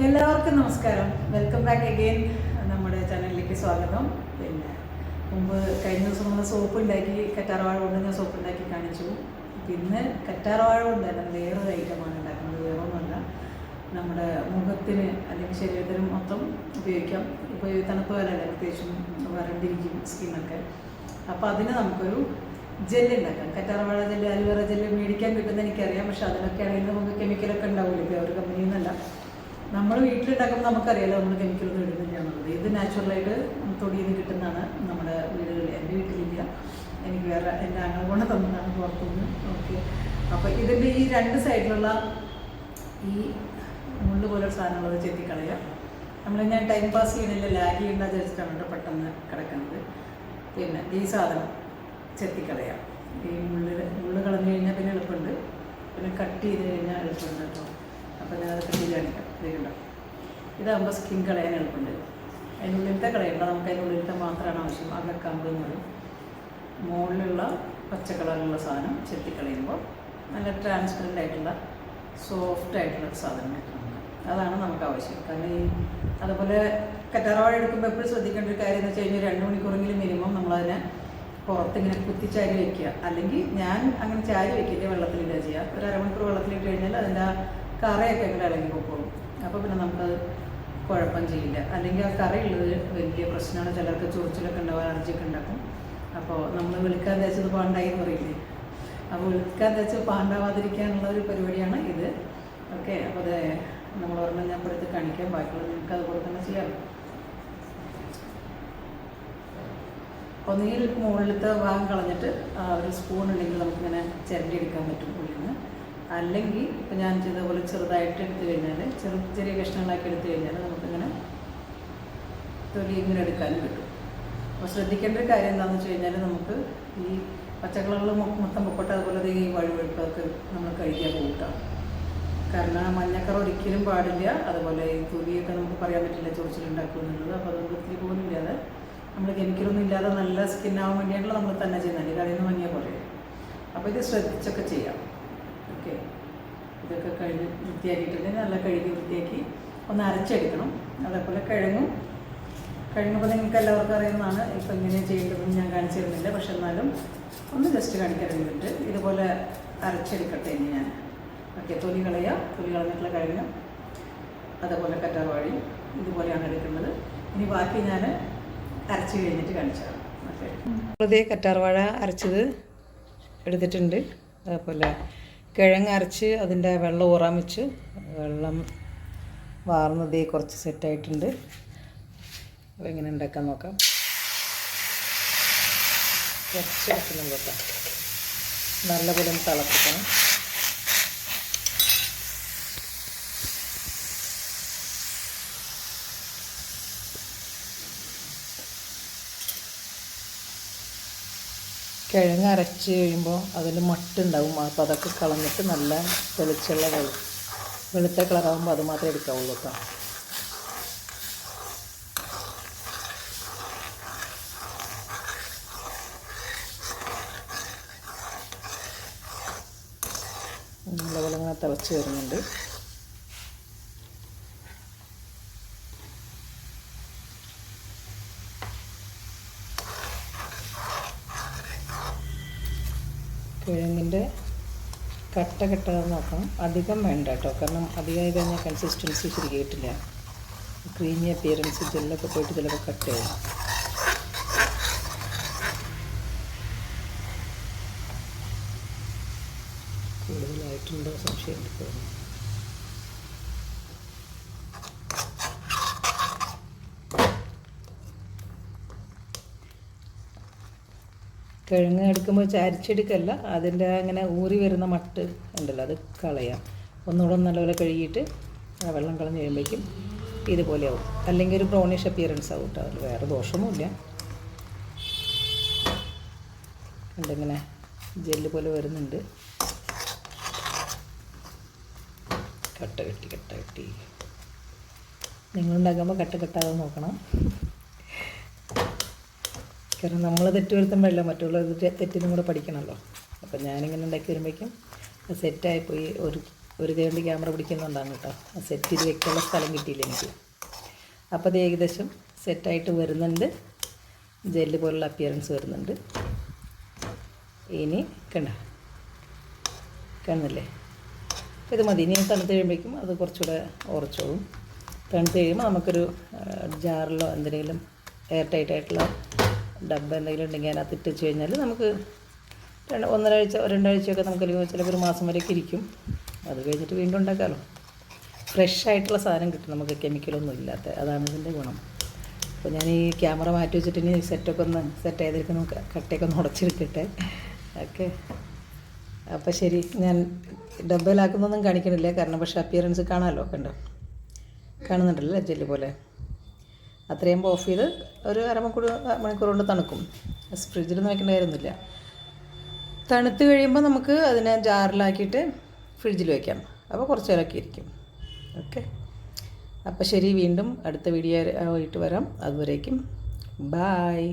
എല്ലാവർക്കും നമസ്കാരം. Welcome back again. നമ്മുടെ ചാനലിലേക്ക് സ്വാഗതം. പിന്നെ മുമ്പ് കഴിഞ്ഞ ദിവസം നമ്മൾ സോപ്പ് ഉണ്ടാക്കി, കറ്റാർവാഴ കൊണ്ട് ഞാൻ സോപ്പ് ഉണ്ടാക്കി കാണിച്ചു. പിന്നെ കറ്റാർവാഴ കൊണ്ട് തന്നെ വേറൊരു ഐറ്റമാണ് ഉണ്ടാക്കുന്നത്. വേറൊന്നുമല്ല, നമ്മുടെ മുഖത്തിന് അല്ലെങ്കിൽ ശരീരത്തിന് മൊത്തം ഉപയോഗിക്കാം. ഇപ്പോൾ ഈ തണുപ്പ് കാലമല്ല, പ്രത്യേകിച്ചും വരണ്ടിരിക്കും സ്കിന്നൊക്കെ. അപ്പോൾ അതിന് നമുക്കൊരു ജെല്ല് ഉണ്ടാക്കാം. കറ്റാർവാഴ ജെല്ല്, അലുവേറ ജെല്ല് മേടിക്കാൻ കിട്ടുന്നത് എനിക്കറിയാം. പക്ഷെ അതിനൊക്കെ ആണെങ്കിൽ നമുക്ക് കെമിക്കലൊക്കെ ഉണ്ടാവില്ല. ഇപ്പോൾ ഒരു കമ്പനിയിൽ നിന്നല്ല, നമ്മൾ വീട്ടിലുണ്ടാക്കുമ്പോൾ നമുക്കറിയാലോ നമ്മൾ കെമിക്കലൊന്നും ഇടുന്നില്ല എന്നുള്ളത്. ഇത് നാച്ചുറലായിട്ട് തൊടിയിൽ നിന്ന് കിട്ടുന്നതാണ്. നമ്മുടെ വീടുകളിൽ, എൻ്റെ വീട്ടിലില്ല, എനിക്ക് വേറെ എൻ്റെ ആങ്ങൾ കൊണ്ട് തന്നതാണ് പുറത്തുനിന്ന്. ഓക്കെ, അപ്പോൾ ഇതിൻ്റെ ഈ രണ്ട് സൈഡിലുള്ള ഈ മുള്ളു പോലൊരു സാധനമുള്ളത് ചെത്തിക്കളയുക. ഞാൻ ടൈം പാസ് ചെയ്യണില്ല, ലാഗ് ചെയ്യേണ്ട വിചാരിച്ചിട്ടാണ് പെട്ടെന്ന് കിടക്കുന്നത്. പിന്നെ ഈ സാധനം ചെത്തിക്കളയാം. ഈ മുള്ള് കളഞ്ഞു കഴിഞ്ഞാൽ പിന്നെ എളുപ്പമുണ്ട്, പിന്നെ കട്ട് ചെയ്ത് കഴിഞ്ഞാൽ എളുപ്പമുണ്ട് കേട്ടോ. അപ്പോൾ ഞാനത് കട്ട് ചെയ്ത് കാണിക്കാം. ഇതുണ്ടോ, ഇതാകുമ്പോൾ സ്കിൻ കളയാൻ എളുപ്പമുണ്ട്. അതിനുള്ളിലത്തെ കളയണ്ട, നമുക്ക് അതിനുള്ളിലത്തെ മാത്രമാണ് ആവശ്യം. അകക്കമ്പ് എന്ന് പറയും. മുകളിലുള്ള പച്ച കളറിലുള്ള സാധനം ചെത്തിക്കളയുമ്പോൾ നല്ല ട്രാൻസ്പെറൻ്റ് ആയിട്ടുള്ള സോഫ്റ്റ് ആയിട്ടുള്ള സാധനം കിട്ടും. അതാണ് നമുക്ക് ആവശ്യം. കാരണം ഈ അതുപോലെ കറ്റാർവാഴ എടുക്കുമ്പോൾ എപ്പോഴും ശ്രദ്ധിക്കേണ്ട ഒരു കാര്യം എന്ന് വെച്ച് കഴിഞ്ഞാൽ 2 മണിക്കൂറെങ്കിലും മിനിമം നമ്മളതിനെ പുറത്തിങ്ങനെ കുത്തിച്ചാരി വയ്ക്കുക. അല്ലെങ്കിൽ ഞാൻ അങ്ങനെ ചാരി വയ്ക്കില്ല, വെള്ളത്തിലിടുക ചെയ്യുക. ഒരു അരമണിക്കൂർ വെള്ളത്തിലിട്ട് കഴിഞ്ഞാൽ അതിൻ്റെ കറയൊക്കെ ഇങ്ങനെ ഇളകി പൊക്കോളും. അപ്പോൾ പിന്നെ നമുക്കത് കുഴപ്പം ചെയ്യില്ല. അല്ലെങ്കിൽ ആ കറയുള്ളത് വലിയ പ്രശ്നമാണ്. ചിലർക്ക് ചൊറിച്ചിലൊക്കെ ഉണ്ടാവും, അലർജിയൊക്കെ ഉണ്ടാക്കും. അപ്പോൾ നമ്മൾ വെളുക്കാൻ തേച്ചത് പാണ്ടായി എന്ന് പറയില്ലേ, അപ്പോൾ വെളുക്കാൻ തേച്ച് പാണ്ടാവാതിരിക്കാനുള്ള ഒരു പരിപാടിയാണ് ഇത്. ഓക്കെ, അപ്പോൾ അത് നമ്മൾ പറഞ്ഞാൽ ഞാൻ എടുത്ത് കാണിക്കാം. ബാക്കിയുള്ളത് നിങ്ങൾക്ക് അതുപോലെ തന്നെ ചെയ്യാം. ഒന്നുകിൽ മുകളിലത്തെ ഭാഗം കളഞ്ഞിട്ട് ഒരു സ്പൂൺ ഉണ്ടെങ്കിൽ നമുക്കിങ്ങനെ ചിരണ്ടി എടുക്കാൻ പറ്റും ഉള്ളിൽ നിന്ന്. അല്ലെങ്കിൽ ഇപ്പം ഞാൻ ചെയ്തതുപോലെ ചെറുതായിട്ട് എടുത്തു കഴിഞ്ഞാൽ, ചെറിയ കഷ്ണങ്ങളാക്കി എടുത്തു കഴിഞ്ഞാൽ നമുക്കിങ്ങനെ തൊലി ഇങ്ങനെ എടുക്കാനും കിട്ടും. അപ്പോൾ ശ്രദ്ധിക്കേണ്ട ഒരു കാര്യം എന്താണെന്ന് വെച്ച് കഴിഞ്ഞാൽ, നമുക്ക് ഈ പച്ചക്കളകൾ മൊത്തം പൊക്കോട്ടെ, അതുപോലെ ഈ വഴുവഴുപ്പൊക്കെ നമ്മൾ കഴിക്കാൻ പോകട്ടാം. കാരണം മഞ്ഞക്കറ ഒരിക്കലും പാടില്ല. അതുപോലെ ഈ തൊലിയൊക്കെ നമുക്ക് പറയാൻ പറ്റില്ല ചൊറിച്ചിലുണ്ടാക്കും എന്നുള്ളത്. അപ്പോൾ അതുകൊണ്ട് ഒത്തിരി പോലും ഇല്ലാതെ, നമ്മൾ കെമിക്കലൊന്നും ഇല്ലാതെ നല്ല സ്കിന്നാവാൻ വേണ്ടിയിട്ടുള്ള നമ്മൾ തന്നെ ചെയ്യുന്നത്. കടയിൽ നിന്ന് വാങ്ങിയാൽ പറയും. അപ്പോൾ ഇത് ശ്രദ്ധിച്ചൊക്കെ ചെയ്യാം. ഓക്കെ, ഇതൊക്കെ കഴിഞ്ഞ് വൃത്തിയാക്കിയിട്ടുണ്ടെങ്കിൽ നല്ല കഴുകി വൃത്തിയാക്കി ഒന്ന് അരച്ചെടുക്കണം. അതേപോലെ കിഴങ്ങുമ്പോൾ നിങ്ങൾക്ക് എല്ലാവർക്കും അറിയുന്നതാണ്. ഇപ്പം ഇങ്ങനെ ചെയ്യേണ്ടതെന്ന് ഞാൻ കാണിച്ചു തരുന്നില്ല, പക്ഷെ എന്നാലും ഒന്ന് ജസ്റ്റ് കാണിക്കാൻ വേണ്ടിയിട്ട് ഇതുപോലെ അരച്ചെടുക്കട്ടെ ഇനി ഞാൻ. ഓക്കെ, തൊലി കളഞ്ഞിട്ടുള്ള കിഴങ്ങ്, അതേപോലെ കറ്റാർവാഴയും ഇതുപോലെയാണ് എടുക്കുന്നത്. ഇനി ബാക്കി ഞാൻ അരച്ച് കഴിഞ്ഞിട്ട് കാണിച്ചാൽ. ഓക്കെ, അതേ കറ്റാർവാഴ അരച്ചത് എടുത്തിട്ടുണ്ട്. അതേപോലെ കിഴങ്ങ് അരച്ച് അതിൻ്റെ വെള്ളം ഊറാൻ വെച്ച് വെള്ളം വാർന്നതേ കുറച്ച് സെറ്റായിട്ടുണ്ട്. അപ്പോൾ എങ്ങനെ ഉണ്ടാക്കാൻ നോക്കാം. കുറച്ച് വെക്കണം കേട്ടോ, നല്ലപോലെ തിളപ്പിക്കണം. കിഴങ്ങ് അരച്ച് കഴിയുമ്പോൾ അതിൽ മട്ടുണ്ടാവും. അപ്പോൾ അതൊക്കെ കളഞ്ഞിട്ട് നല്ല തെളിച്ചുള്ള വെളുത്ത കളറാകുമ്പോൾ അത് മാത്രമേ എടുക്കാവുള്ളൂ കേട്ടോ. നല്ലപോലെ ഇങ്ങനെ തിളച്ച് വരുന്നുണ്ട്. കിഴങ്ങിൻ്റെ കട്ട കെട്ടാതെ നോക്കണം. അധികം വേണ്ട കേട്ടോ, കാരണം അധികമായി കഴിഞ്ഞാൽ കൺസിസ്റ്റൻസി ശരിയായിട്ടില്ല. ക്രീമി അപ്പിയറൻസ് ജെല്ലൊക്കെ പോയിട്ട് ചിലപ്പോൾ കട്ടയാവും. കൂടുതലായിട്ടുണ്ടോ സംശയം തോന്നുന്നു. കിഴങ്ങ് എടുക്കുമ്പോൾ അരിച്ചെടുക്കല്ല, അതിൻ്റെ അങ്ങനെ ഊറി വരുന്ന മട്ട് ഉണ്ടല്ലോ, അത് കളയാം. ഒന്നുകൂടെ നല്ലപോലെ കഴുകിയിട്ട് ആ വെള്ളം കളഞ്ഞ് കഴിയുമ്പോഴേക്കും ഇതുപോലെ ആവും. അല്ലെങ്കിൽ ഒരു ബ്രൗണിഷ് അപ്പിയറൻസ് ആവും കേട്ടോ. അതിൽ വേറെ ദോഷമൊന്നുമില്ല. കണ്ടിങ്ങനെ ജെല്ല് പോലെ വരുന്നുണ്ട്. കട്ട കെട്ടി നിങ്ങളുണ്ടാക്കുമ്പോൾ കട്ട കെട്ടാതെ നോക്കണം. കാരണം നമ്മൾ തെറ്റ് വരുത്തുമ്പോഴല്ല മറ്റുള്ളവർ തെറ്റിനും കൂടെ പഠിക്കണമല്ലോ. അപ്പം ഞാനിങ്ങനെ ഉണ്ടാക്കി വരുമ്പോഴേക്കും സെറ്റായിപ്പോയി. ഒരു ഒരു കൈ കൊണ്ട് ക്യാമറ പിടിക്കുന്നുണ്ടാണ് കേട്ടോ. സെറ്റ് ചെയ്ത് വെക്കാനുള്ള സ്ഥലം കിട്ടിയില്ല എനിക്ക്. അപ്പോൾ അത് ഏകദേശം സെറ്റായിട്ട് വരുന്നുണ്ട്. ജെല്ല് പോലുള്ള അപ്പിയറൻസ് വരുന്നുണ്ട്. ഇനി കാണുന്നില്ലേ, ഇത് മതി. ഇനി തണുത്ത് കഴിയുമ്പോഴേക്കും അത് കുറച്ചുകൂടെ ഉറച്ചോളും. തണുത്ത് കഴിയുമ്പോൾ നമുക്കൊരു ജാറിലോ എന്തെങ്കിലും എയർ ടൈറ്റ് ആയിട്ടുള്ള ഡബ്ബ എന്തെങ്കിലും ഉണ്ടെങ്കിൽ അതിനകത്ത് ഇട്ട് വെച്ച് കഴിഞ്ഞാൽ നമുക്ക് 2-ആഴ്ചയൊക്കെ നമുക്ക് ചിലപ്പോൾ ഒരു മാസം വരെയൊക്കെ ഇരിക്കും. അത് കഴിഞ്ഞിട്ട് വീണ്ടും ഉണ്ടാക്കാമല്ലോ. ഫ്രഷ് ആയിട്ടുള്ള സാധനം കിട്ടും നമുക്ക്, കെമിക്കലൊന്നും ഇല്ലാത്ത. അതാണ് ഇതിൻ്റെ ഗുണം. അപ്പോൾ ഞാൻ ഈ ക്യാമറ മാറ്റി വെച്ചിട്ട് ഇനി സെറ്റ് ചെയ്തിരിക്കുന്ന കട്ടയൊക്കെ ഒന്ന് ഉടച്ചെടുക്കട്ടെ. ഓക്കെ, അപ്പോൾ ശരി. ഞാൻ ഡബ്ബയിലാക്കുന്നൊന്നും കാണിക്കണില്ല, കാരണം പക്ഷേ അപ്പിയറൻസ് കാണാമല്ലോ. കാണുന്നുണ്ടല്ലോ ജെല്ല് പോലെ. അത്രയും ഓഫ് ചെയ്ത് ഒരു മണിക്കൂർ കൊണ്ട് തണുക്കും. ഫ്രിഡ്ജിലൊന്നും വയ്ക്കേണ്ട കാര്യമൊന്നുമില്ല. തണുത്ത് കഴിയുമ്പോൾ നമുക്ക് അതിനെ ജാറിലാക്കിയിട്ട് ഫ്രിഡ്ജിൽ വയ്ക്കാം. അപ്പോൾ കുറച്ച് നേരമൊക്കെ ഇരിക്കും. ഓക്കെ, അപ്പോൾ ശരി. വീണ്ടും അടുത്ത വീഡിയോ ആയിട്ട് വരാം. അതുവരേക്കും ബായ്.